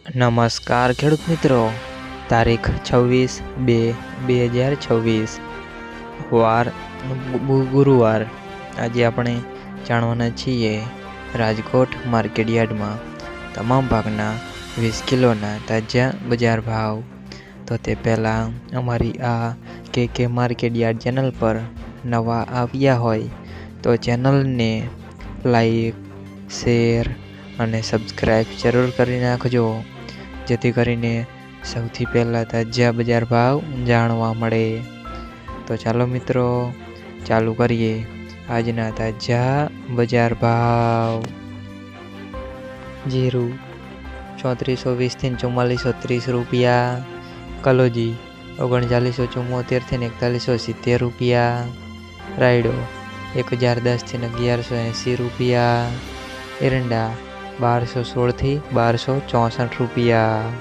નમસ્કાર ખેડૂત મિત્રો, તારીખ 26/2/2026 વાર ગુરુવાર। આજે આપણે જાણવાના છીએ રાજકોટ માર્કેટયાર્ડમાં તમામ પાકના 20 કિલોના તાજા બજાર ભાવ। તો તે પહેલાં અમારી આ કે માર્કેટયાર્ડ ચેનલ પર નવા આવ્યા હોય તો ચેનલને લાઈક, શેર અને સબસ્ક્રાઈબ જરૂર કરી નાખજો, જેથી કરીને સૌથી પહેલાં તાજા બજાર ભાવ જાણવા મળે। તો ચાલો મિત્રો, ચાલુ કરીએ આજના તાજા બજાર ભાવ। જીરું 3420 થી 4430 રૂપિયા, કલોજી 3974 થી 4170 રૂપિયા, રાયડો 1010 થી 1180 રૂપિયા, એરંડા 1216 થી 1264 રૂપિયા,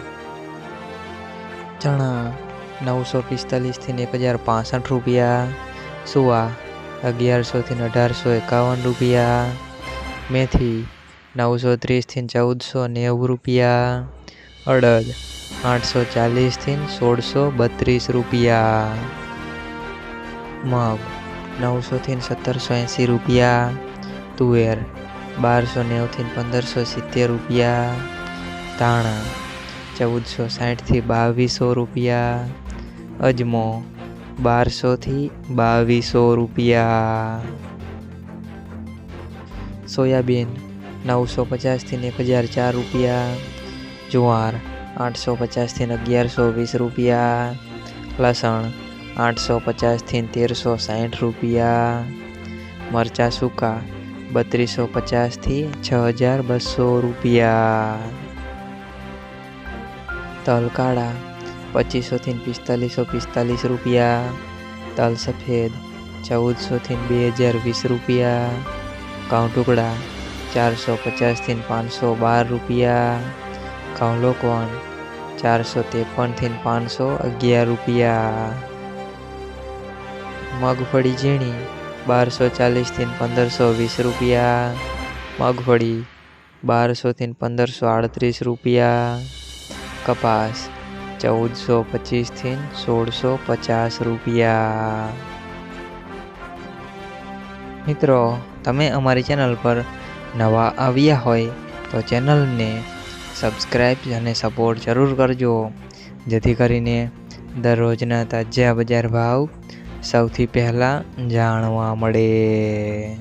ચણા 945 થી 1065 રૂપિયા, સુવા 1100 થી 1851 રૂપિયા, મેથી 930 થી 1490 રૂપિયા, અડદ 840 થી 1632 રૂપિયા, મગ 900 થી 1780 રૂપિયા, તુવેર 1290 થી 1570 રૂપિયા, ધાણા 1460 થી 2200 રૂપિયા, અજમો 1200 થી 2200 રૂપિયા, સોયાબીન 950 થી 1004 રૂપિયા, જુવાર 850 થી 1120 રૂપિયા, લસણ 850 થી 1360 રૂપિયા, મરચા સૂકા 3250 થી 6200 રૂપિયા, તલ કાળા 2500 થી 4545 રૂપિયા, તલ સફેદ 1400 થી 2020 રૂપિયા, ઘઉં ટુકડા 450 થી 512 રૂપિયા, ઘઉં લોકવન 453 થી 511 રૂપિયા, મગફળી ઝીણી 1240 થી 1520 રૂપિયા, મગફળી 1200 થી 1538 રૂપિયા, કપાસ 1425 થી 1650 રૂપિયા। મિત્રો, તમે અમારી ચેનલ પર નવા આવ્યા હોય તો ચેનલને સબસ્ક્રાઈબ અને સપોર્ટ જરૂર કરજો, જેથી કરીને દરરોજના તાજા બજાર ભાવ સૌથી પહેલાં જાણવા મળે।